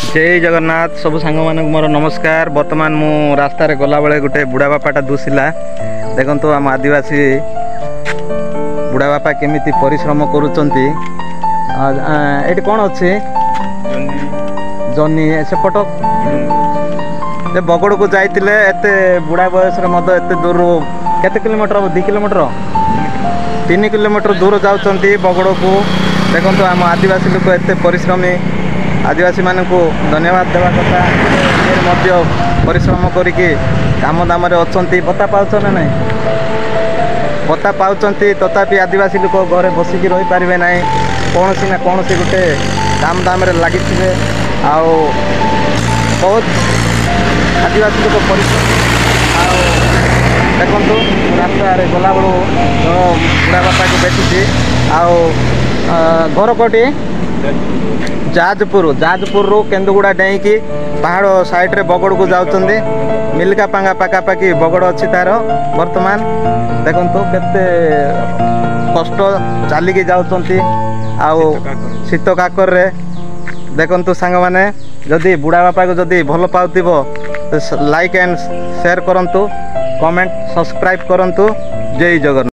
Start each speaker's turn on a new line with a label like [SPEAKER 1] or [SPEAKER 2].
[SPEAKER 1] जय जगन्नाथ सब सांग मान मोर नमस्कार। बर्तमान मु रास्ता रे गला बेले गोटे बुढ़ा बापाटा दुसिला देखंतु आम आदिवासी बुढ़ा बापा केमिति परिश्रम करूचंती। एटी कोन अछि जनी सेपट बगड़ को जाइतिले एते बुढ़ा बयस रे मद एते दूर केते किलोमीटर 2 किलोमीटर 3 किलोमीटर दूर जाउचंती बगड़ को। देखंतु आम आदिवासी लोक एते परिश्रमी आदिवासी मानक धन्यवाद देवा कथा मध्य परिश्रम करिकी काम दाम अच्छा भत्ता पाउछ ना नहीं भत्ता पाउछंती तथापि आदिवासी लोक घरे बसिकी रही पारे ना कौन सी ना कौन सी गोटे काम दाम लगी आओ बहुत आदिवासी लोक परिश्रम देखु रास्ता गला बेलू बुढ़ा बापा को देखी आओ घर कोटी जाजपुर रु केन्दुगुड़ा डेईकी पहाड़ साइड रे बगड़ को जाउचंदी मिलका पांगा पाखापाखि बगड़ अच्छी तार वर्तमान देखंतु केते कष्ट चलिकी जाउचंती आउ शीत काकर रे देखंतु सांग माने जदि बुढ़ा बापा को जदि भल पाउतिबो तो लाइक एंड शेयर करंतु कमेंट सब्सक्राइब करंतु। जय जगन्नाथ।